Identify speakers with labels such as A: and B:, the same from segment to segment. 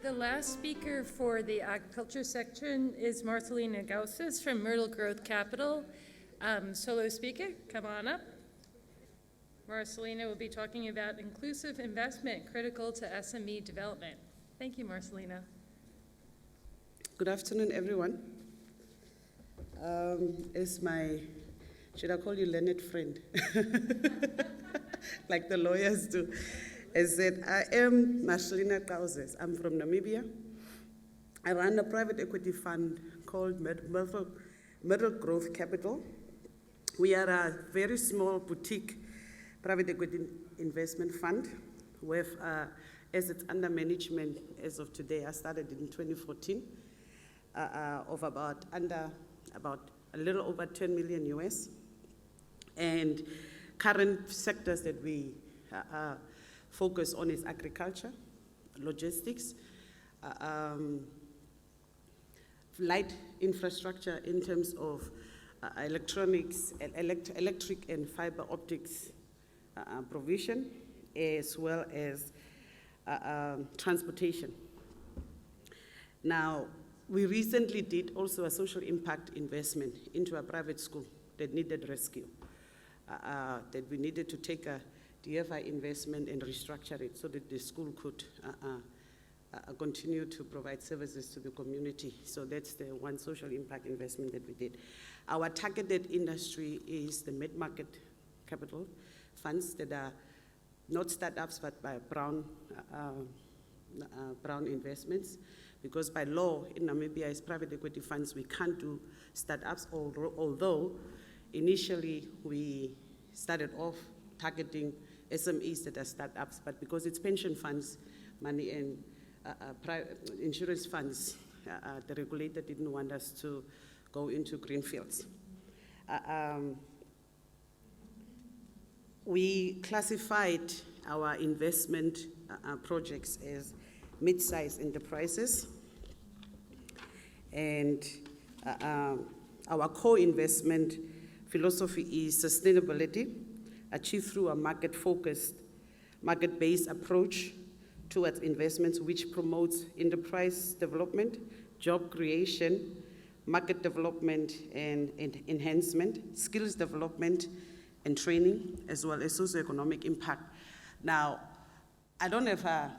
A: The last speaker for the agriculture section is Marcelina Gaoses from Myrtle Growth Capital. Solo speaker, come on up. Marcelina will be talking about inclusive investment critical to SME development. Thank you, Marcelina.
B: Good afternoon, everyone. As my, should I call you learned friend? Like the lawyers do. I said, I am Marcelina Gaoses. I'm from Namibia. I run a private equity fund called Myrtle Growth Capital. We are a very small boutique private equity investment fund with assets under management as of today. I started in 2014 of about a little over 10 million US. And current sectors that we focus on is agriculture, logistics, light infrastructure in terms of electronics, electric and fiber optics provision, as well as transportation. Now, we recently did also a social impact investment into a private school that needed rescue, that we needed to take a DFI investment and restructure it so that the school could continue to provide services to the community. So that's the one social impact investment that we did. Our targeted industry is the mid-market capital funds that are not startups but by brown investments, because by law in Namibia as private equity funds we can't do startups, although initially we started off targeting SMEs that are startups, but because it's pension funds money and insurance funds, the regulator didn't want us to go into greenfields. We classified our investment projects as mid-sized enterprises, and our core investment philosophy is sustainability, achieved through a market-focused, market-based approach towards investments which promotes enterprise development, job creation, market development and enhancement, skills development and training, as well as socioeconomic impact. Now, I don't have a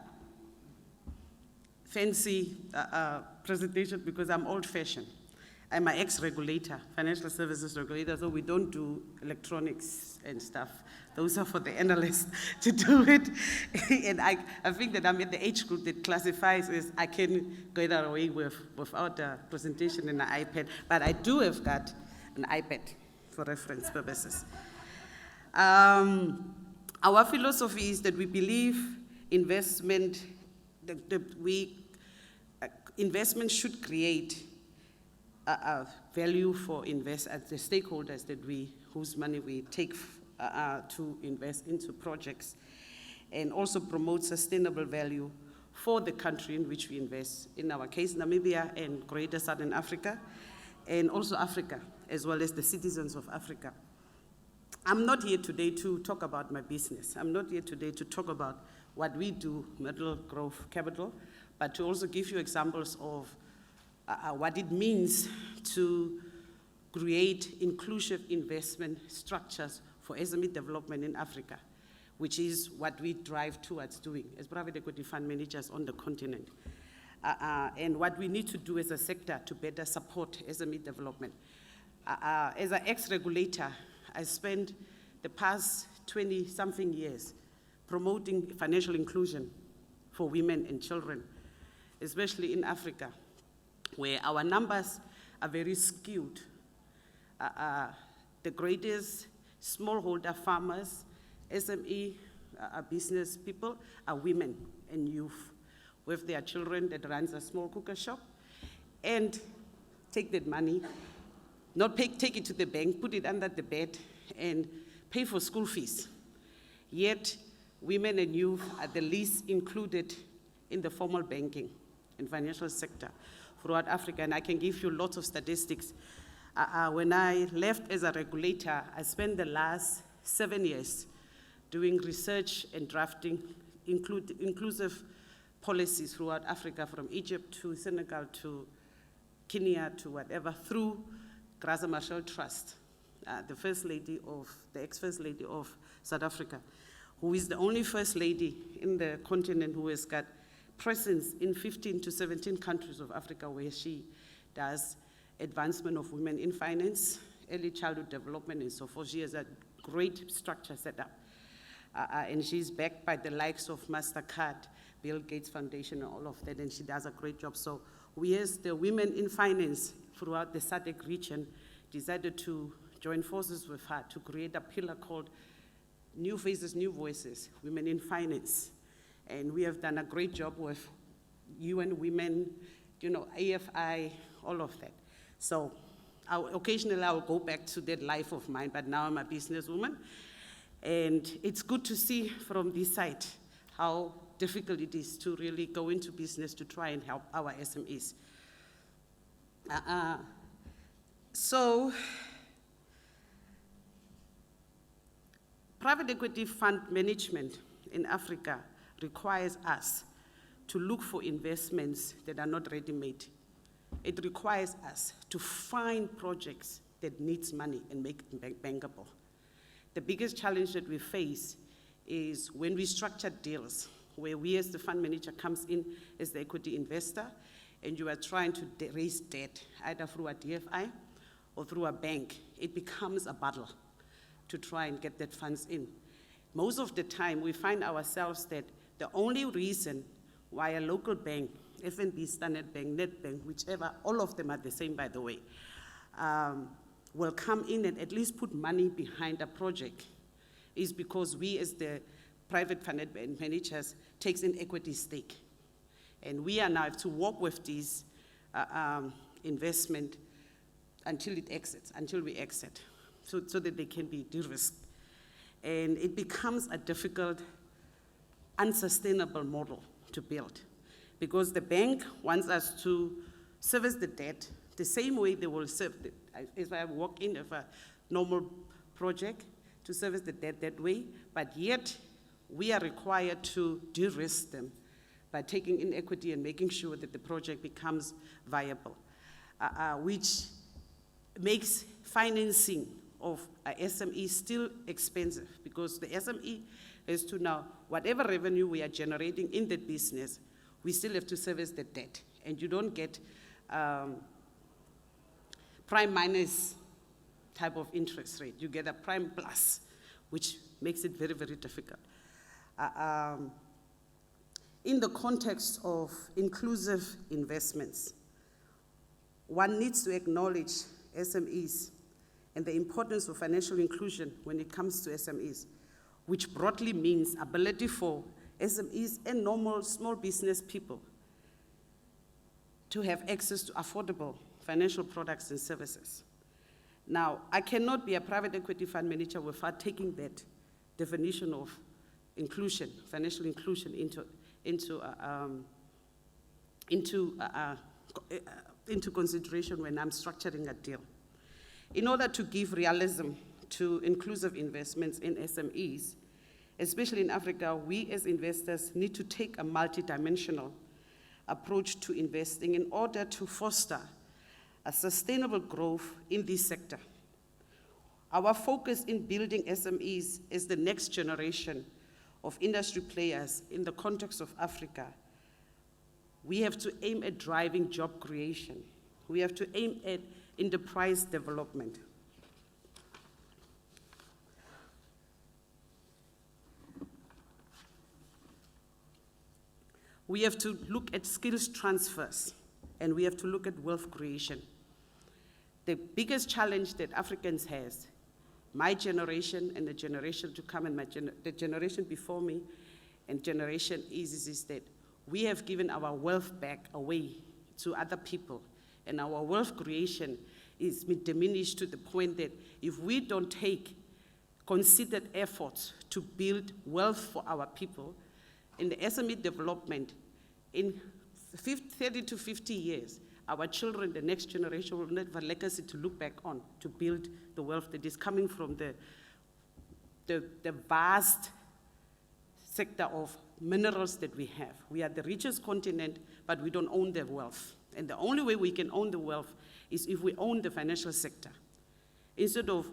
B: fancy presentation because I'm old-fashioned. I'm an ex-regulator, financial services regulator, so we don't do electronics and stuff. Those are for the analysts to do it. And I think that I'm in the age group that classifies as I can get away without a presentation and an iPad, but I do have got an iPad for reference purposes. Our philosophy is that we believe investment should create value for the stakeholders whose money we take to invest into projects, and also promote sustainable value for the country in which we invest, in our case Namibia and Greater Southern Africa, and also Africa, as well as the citizens of Africa. I'm not here today to talk about my business. I'm not here today to talk about what we do, Myrtle Growth Capital, but to also give you examples of what it means to create inclusive investment structures for SME development in Africa, which is what we drive towards doing as private equity fund managers on the continent, and what we need to do as a sector to better support SME development. As an ex-regulator, I spent the past 20-something years promoting financial inclusion for women and children, especially in Africa, where our numbers are very skewed. The greatest smallholder farmers, SME business people are women and youth with their children that runs a small cooker shop, and take that money, take it to the bank, put it under the bed, and pay for school fees. Yet, women and youth are the least included in the formal banking and financial sector throughout Africa, and I can give you lots of statistics. When I left as a regulator, I spent the last 7 years doing research and drafting inclusive policies throughout Africa, from Egypt to Senegal to Kenya to whatever, through Graça Machel Trust, the ex-First Lady of South Africa, who is the only First Lady in the continent who has got presence in 15 to 17 countries of Africa, where she does advancement of women in finance, early childhood development, and so forth. She has a great structure set up. And she's backed by the likes of MasterCard, Bill Gates Foundation, and all of that, and she does a great job. So we, as the women in finance throughout the SADC region, decided to join forces with her to create a pillar called New Faces, New Voices, Women in Finance. And we have done a great job with UN Women, AFI, all of that. So occasionally I will go back to that life of mine, but now I'm a businesswoman. And it's good to see from this side how difficult it is to really go into business to try and help our SMEs. So, private equity fund management in Africa requires us to look for investments that are not ready-made. It requires us to find projects that needs money and make it bankable. The biggest challenge that we face is when we structure deals where we as the fund manager comes in as the equity investor and you are trying to raise debt either through a DFI or through a bank, it becomes a battle to try and get that funds in. Most of the time we find ourselves that the only reason why a local bank, FNB, Standard Bank, Nedbank, whichever, all of them are the same by the way, will come in and at least put money behind a project is because we as the private fund managers takes an equity stake. And we are now have to work with these investment until we exit, so that they can be de-risked. And it becomes a difficult, unsustainable model to build because the bank wants us to service the debt the same way they will serve, if I walk in of a normal project, to service the debt that way, but yet we are required to de-risk them by taking in equity and making sure that the project becomes viable, which makes financing of a SME still expensive because the SME has to now, whatever revenue we are generating in that business, we still have to service the debt. And you don't get prime minus type of interest rate. You get a prime plus, which makes it very, very difficult. In the context of inclusive investments, one needs to acknowledge SMEs and the importance of financial inclusion when it comes to SMEs, which broadly means ability for SMEs and normal small business people to have access to affordable financial products and services. Now, I cannot be a private equity fund manager without taking that definition of inclusion, financial inclusion, into consideration when I'm structuring a deal. In order to give realism to inclusive investments in SMEs, especially in Africa, we as investors need to take a multidimensional approach to investing in order to foster a sustainable growth in this sector. Our focus in building SMEs is the next generation of industry players in the context of Africa. We have to aim at driving job creation. We have to aim at enterprise development. We have to look at skills transfers, and we have to look at wealth creation. The biggest challenge that Africans has, my generation and the generation to come and the generation before me and generation is that we have given our wealth back away to other people, and our wealth creation is diminished to the point that if we don't take considered efforts to build wealth for our people, in the SME development, in 30 to 50 years, our children, the next generation, will not have a legacy to look back on to build the wealth that is coming from the vast sector of minerals that we have. We are the richest continent, but we don't own the wealth. And the only way we can own the wealth is if we own the financial sector. Instead of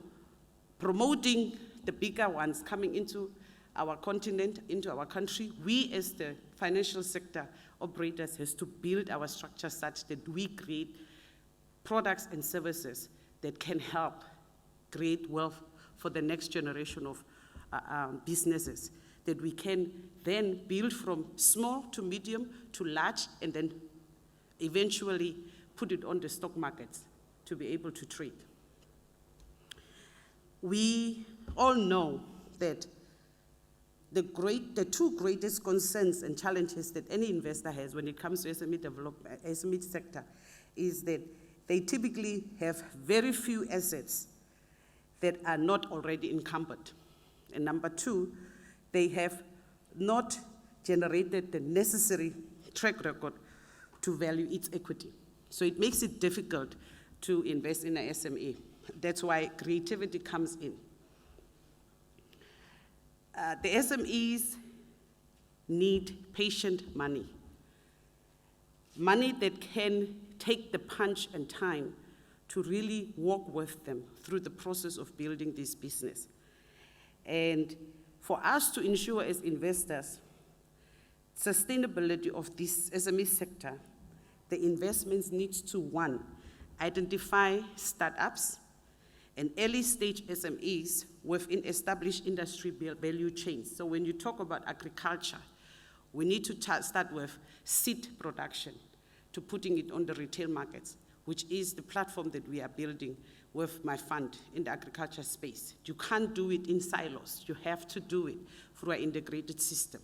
B: promoting the bigger ones coming into our continent, into our country, we as the financial sector operators has to build our structure such that we create products and services that can help create wealth for the next generation of businesses, that we can then build from small to medium to large and then eventually put it on the stock markets to be able to trade. We all know that the two greatest concerns and challenges that any investor has when it comes to SME sector is that they typically have very few assets that are not already encumbered. And number two, they have not generated the necessary track record to value its equity. So it makes it difficult to invest in an SME. That's why creativity comes in. The SMEs need patient money. Money that can take the punch and time to really walk with them through the process of building this business. And for us to ensure as investors sustainability of this SME sector, the investments needs to, one, identify startups and early-stage SMEs within established industry value chains. So when you talk about agriculture, we need to start with seed production to putting it on the retail markets, which is the platform that we are building with my fund in the agriculture space. You can't do it in silos. You have to do it through an integrated system.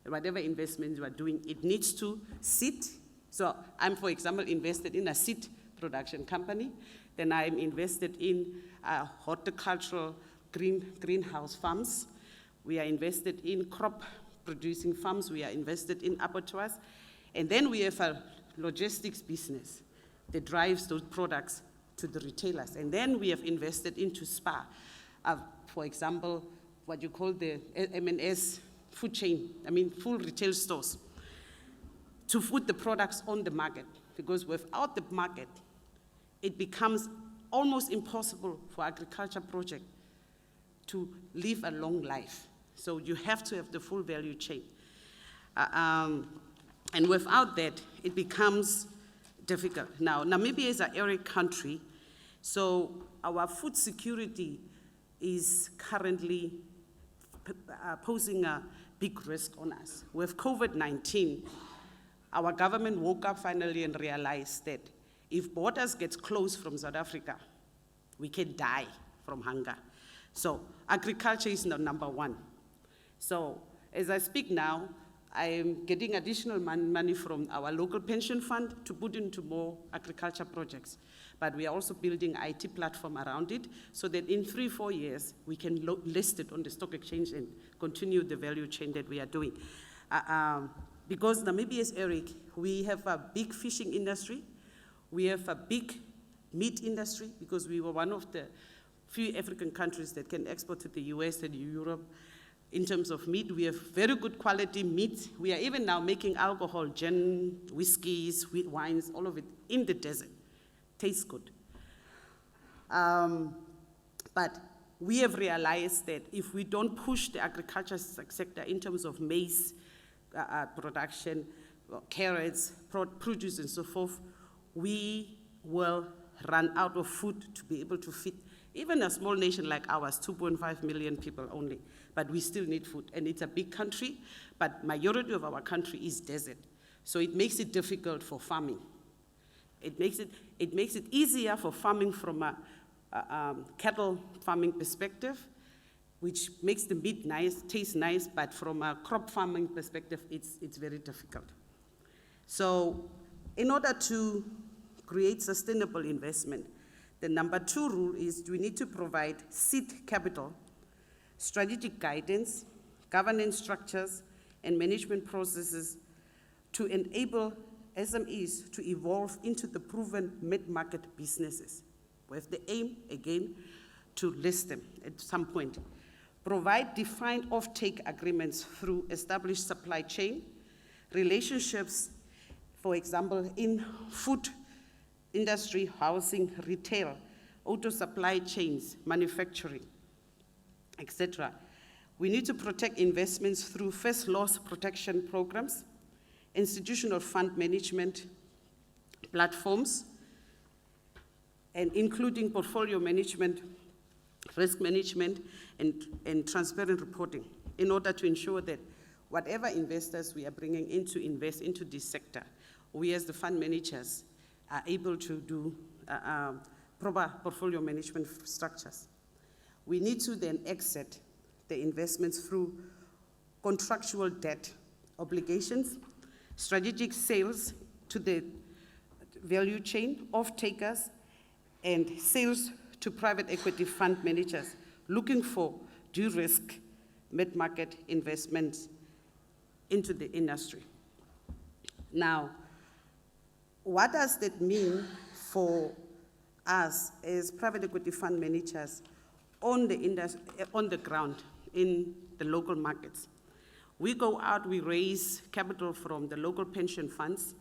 B: Whatever investment you are doing, it needs to sit. So I'm, for example, invested in a seed production company. Then I'm invested in horticultural greenhouse farms. We are invested in crop producing farms. We are invested in abattoirs. And then we have a logistics business that drives those products to the retailers. And then we have invested into SPAR, for example, what you call the M&S food chain, full retail stores, to put the products on the market. Because without the market, it becomes almost impossible for agriculture project to live a long life. So you have to have the full value chain. And without that, it becomes difficult. Now, Namibia is an arid country, so our food security is currently posing a big risk on us. With COVID-19, our government woke up finally and realized that if borders get closed from South Africa, we can die from hunger. So agriculture is now number one. So as I speak now, I am getting additional money from our local pension fund to put into more agriculture projects. But we are also building an IT platform around it so that in 3-4 years, we can list it on the stock exchange and continue the value chain that we are doing. Because Namibia is arid, we have a big fishing industry. We have a big meat industry because we were one of the few African countries that can export to the US and Europe. In terms of meat, we have very good quality meat. We are even now making alcohol, gin, whiskeys, sweet wines, all of it in the desert. Tastes good. But we have realized that if we don't push the agriculture sector in terms of maize production, carrots, produce, and so forth, we will run out of food to be able to feed even a small nation like ours, 2.5 million people only, but we still need food. And it's a big country, but majority of our country is desert. So it makes it difficult for farming. It makes it easier for farming from a cattle farming perspective, which makes the meat nice, taste nice, but from a crop farming perspective, it's very difficult. So in order to create sustainable investment, the number 2 rule is we need to provide seed capital, strategic guidance, governance structures, and management processes to enable SMEs to evolve into the proven mid-market businesses with the aim, again, to list them at some point. provide defined off-take agreements through established supply chain, relationships, for example, in food industry, housing, retail, auto supply chains, manufacturing, etc. We need to protect investments through first loss protection programs, institutional fund management platforms, and including portfolio management, risk management, and transparent reporting in order to ensure that whatever investors we are bringing in to invest into this sector, we as the fund managers are able to do proper portfolio management structures. We need to then exit the investments through contractual debt obligations, strategic sales to the value chain, off-takers, and sales to private equity fund managers looking for de-risk mid-market investments into the industry. Now, what does that mean for us as private equity fund managers on the ground in the local markets? We go out, we raise capital from the local pension funds,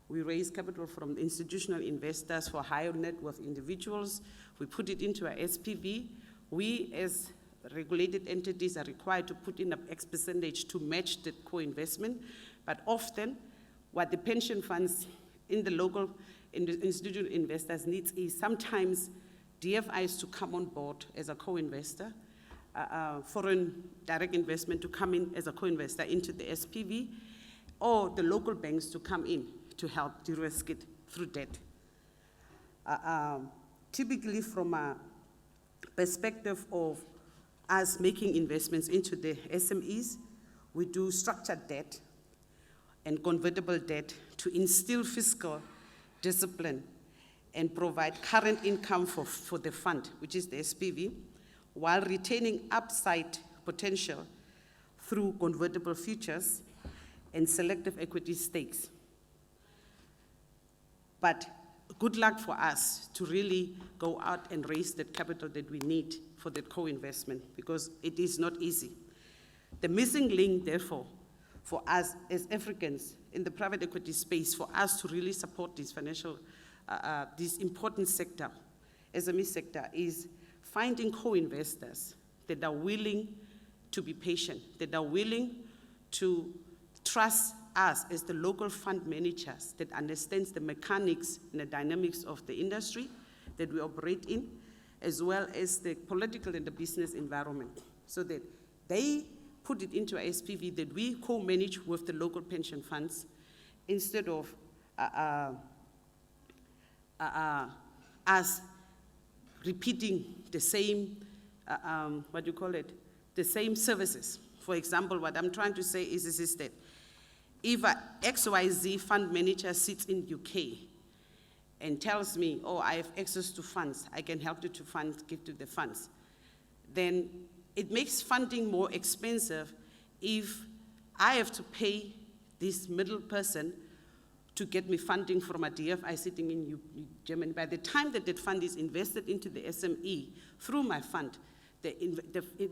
B: we raise capital from institutional investors for higher net worth individuals, we put it into our SPV. We as regulated entities are required to put in an X percentage to match the co-investment, but often what the pension funds in the local institutional investors needs is sometimes DFIs to come on board as a co-investor, foreign direct investment to come in as a co-investor into the SPV, or the local banks to come in to help de-risk it through debt. Typically from a perspective of us making investments into the SMEs, we do structured debt and convertible debt to instill fiscal discipline and provide current income for the fund, which is the SPV, while retaining upside potential through convertible futures and selective equity stakes. But good luck for us to really go out and raise that capital that we need for that co-investment, because it is not easy. The missing link, therefore, for us as Africans in the private equity space, for us to really support this this important sector, SME sector, is finding co-investors that are willing to be patient, that are willing to trust us as the local fund managers that understands the mechanics and the dynamics of the industry that we operate in, as well as the political and the business environment, so that they put it into a SPV that we co-manage with the local pension funds instead of us repeating the same, the same services. For example, what I'm trying to say is that if a XYZ fund manager sits in UK and tells me, oh, I have access to funds, I can help you to give to the funds, then it makes funding more expensive if I have to pay this middle person to get me funding from a DFI sitting in Germany. By the time that that fund is invested into the SME through my fund, the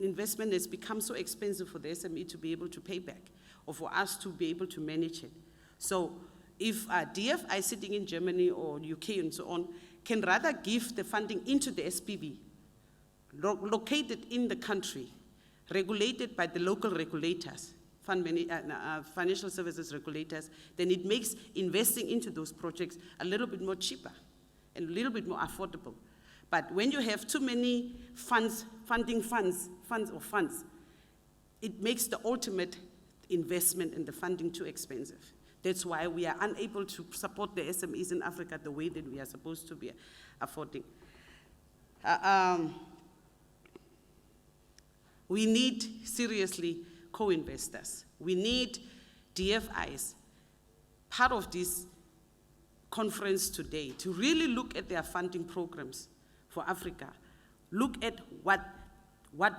B: investment has become so expensive for the SME to be able to pay back, or for us to be able to manage it. So if a DFI sitting in Germany or UK and so on can rather give the funding into the SPV, located in the country, regulated by the local regulators, financial services regulators, then it makes investing into those projects a little bit more cheaper and a little bit more affordable. But when you have too many funds, it makes the ultimate investment in the funding too expensive. That's why we are unable to support the SMEs in Africa the way that we are supposed to be affording. We need, seriously, co-investors. We need DFIs, part of this conference today, to really look at their funding programs for Africa, look at what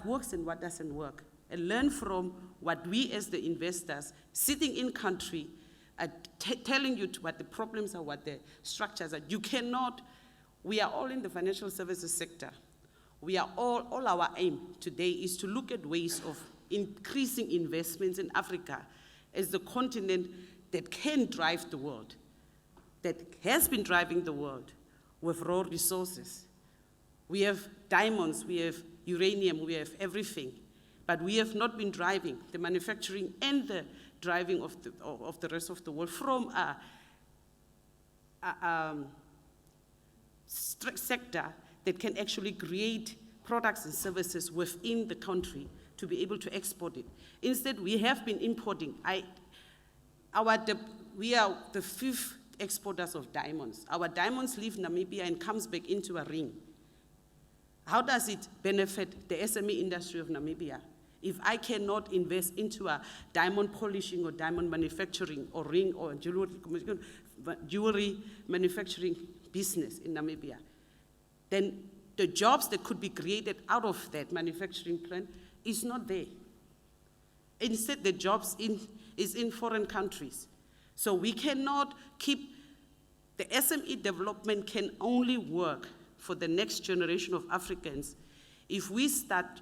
B: works and what doesn't work, and learn from what we as the investors sitting in country are telling you what the problems are, what the structures are. You cannot, we are all in the financial services sector. all our aim today is to look at ways of increasing investments in Africa as the continent that can drive the world, that has been driving the world with raw resources. We have diamonds, we have uranium, we have everything, but we have not been driving the manufacturing and the driving of the rest of the world from a sector that can actually create products and services within the country to be able to export it. Instead, we have been importing. We are the 5th exporters of diamonds. Our diamonds leave Namibia and comes back into a ring. How does it benefit the SME industry of Namibia? If I cannot invest into a diamond polishing or diamond manufacturing or ring or jewelry manufacturing business in Namibia, then the jobs that could be created out of that manufacturing plant is not there. Instead, the jobs is in foreign countries. So we cannot keep, the SME development can only work for the next generation of Africans if we start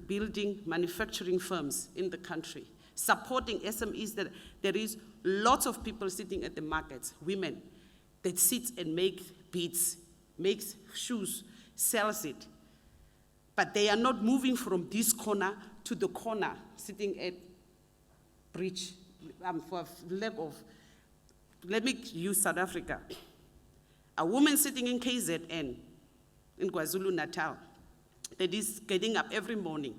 B: building manufacturing firms in the country, supporting SMEs. That there is lots of people sitting at the markets, women, that sits and make beads, makes shoes, sells it. But they are not moving from this corner to the corner, sitting at bridge, for lack of, let me use South Africa. A woman sitting in KZN, in KwaZulu-Natal, that is getting up every morning,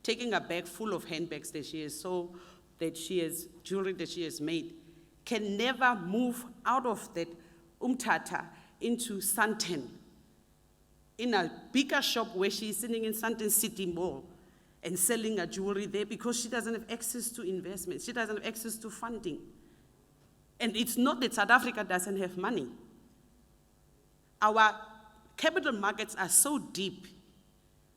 B: taking a bag full of handbags that she has sold, jewelry that she has made, can never move out of that Umtata into Sandton, in a bigger shop where she is sitting in Sandton City Mall and selling her jewelry there because she doesn't have access to investment. She doesn't have access to funding. And it's not that South Africa doesn't have money. Our capital markets are so deep,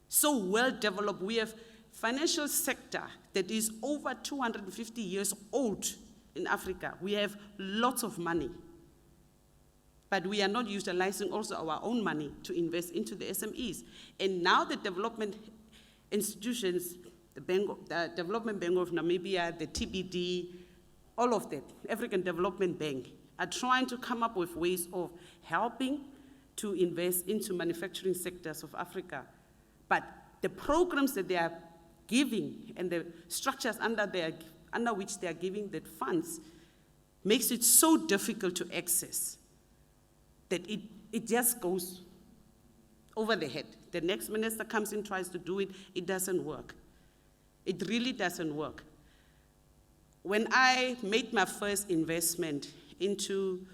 B: so well developed. We have financial sector that is over 250 years old in Africa. We have lots of money. But we are not utilizing also our own money to invest into the SMEs. And now the development institutions, the Development Bank of Namibia, the TBD, all of that, African Development Bank, are trying to come up with ways of helping to invest into manufacturing sectors of Africa. But the programs that they are giving and the structures under which they are giving the funds makes it so difficult to access that it just goes over the head. The next minister comes in, tries to do it, it doesn't work. It really doesn't work. When I made my first investment into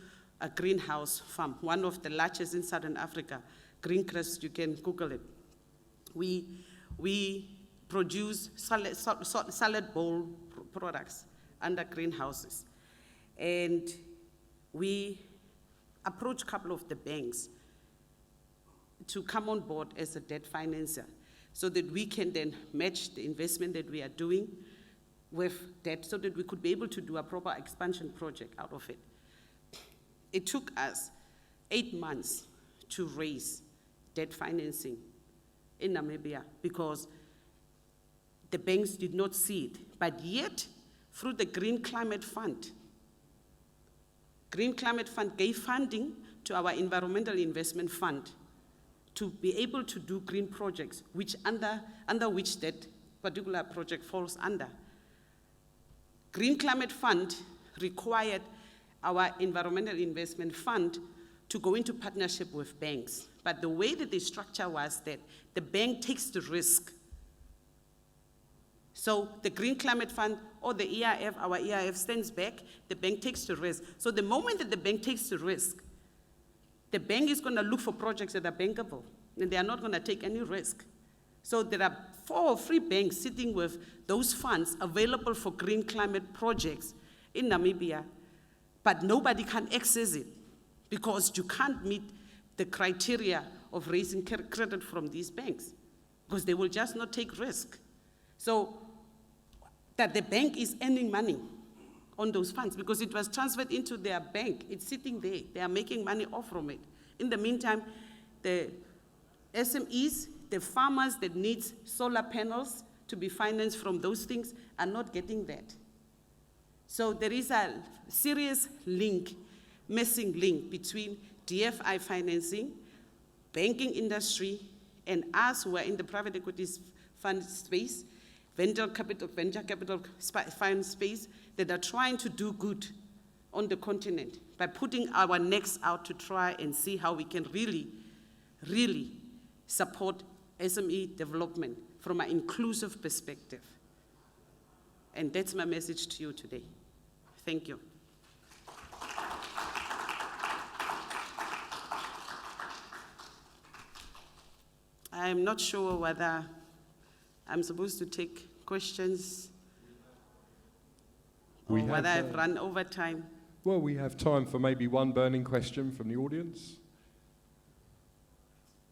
B: a greenhouse farm, one of the largest in Southern Africa, Greencrest, you can Google it. We produce salad bowl products under greenhouses. And we approached a couple of the banks to come on board as a debt financer so that we can then match the investment that we are doing with debt so that we could be able to do a proper expansion project out of it. It took us 8 months to raise debt financing in Namibia because the banks did not see it. But yet, through the Green Climate Fund gave funding to our Environmental Investment Fund to be able to do green projects, which under which that particular project falls under. Green Climate Fund required our Environmental Investment Fund to go into partnership with banks. But the way that the structure was that the bank takes the risk. So the Green Climate Fund or the EIF, our EIF stands back, the bank takes the risk. So the moment that the bank takes the risk, the bank is going to look for projects that are bankable, and they are not going to take any risk. So there are 4 or 3 banks sitting with those funds available for green climate projects in Namibia, but nobody can access it because you can't meet the criteria of raising credit from these banks because they will just not take risk. So that the bank is earning money on those funds because it was transferred into their bank. It's sitting there. They are making money off from it. In the meantime, the SMEs, the farmers that need solar panels to be financed from those things are not getting that. So there is a serious link, missing link between DFI financing, banking industry, and us who are in the private equities fund space, venture capital fund space, that are trying to do good on the continent by putting our necks out to try and see how we can really, really support SME development from an inclusive perspective. And that's my message to you today. Thank you. I'm not sure whether I'm supposed to take questions or whether I've run over time.
C: Well, we have time for maybe one burning question from the audience.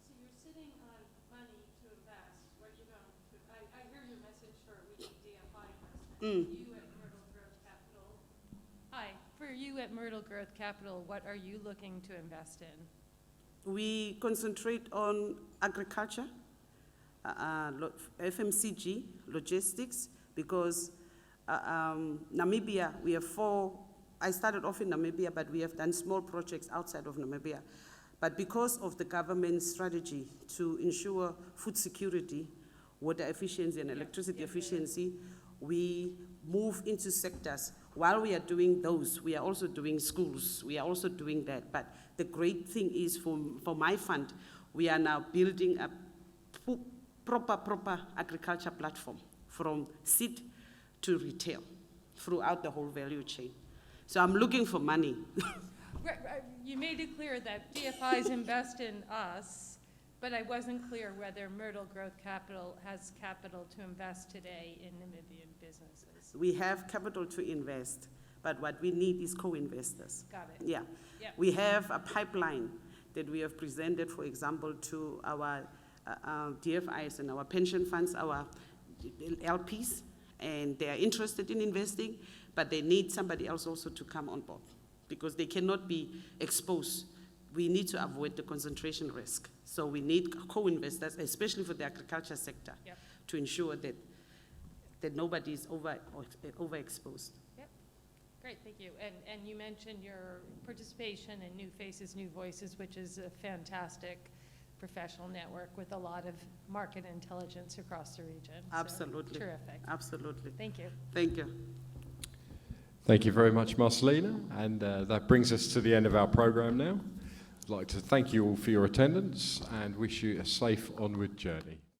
A: So you're sitting on money to invest. What are you going to? I hear your message for we need DFI investment. You at Myrtle Growth Capital. Hi, for you at Myrtle Growth Capital, what are you looking to invest in?
B: We concentrate on agriculture, FMCG, logistics, because Namibia, we have 4. I started off in Namibia, but we have done small projects outside of Namibia. But because of the government's strategy to ensure food security, water efficiency, and electricity efficiency, we move into sectors. While we are doing those, we are also doing schools. We are also doing that. But the great thing is for my fund, we are now building a proper agriculture platform from seed to retail throughout the whole value chain. So I'm looking for money.
A: You made it clear that DFIs invest in us, but I wasn't clear whether Myrtle Growth Capital has capital to invest today in Namibian businesses.
B: We have capital to invest, but what we need is co-investors.
A: Got it.
B: Yeah.
A: Yep.
B: We have a pipeline that we have presented, for example, to our DFIs and our pension funds, our LPs, and they are interested in investing, but they need somebody else also to come on board because they cannot be exposed. We need to avoid the concentration risk. So we need co-investors, especially for the agriculture sector,
A: Yep.
B: to ensure that nobody is overexposed.
A: Yep. Great, thank you. And you mentioned your participation in New Faces, New Voices, which is a fantastic professional network with a lot of market intelligence across the region.
B: Absolutely.
A: So, terrific.
B: Absolutely.
A: Thank you.
B: Thank you.
C: Thank you very much, Marcelina. And that brings us to the end of our program now. I'd like to thank you all for your attendance and wish you a safe onward journey.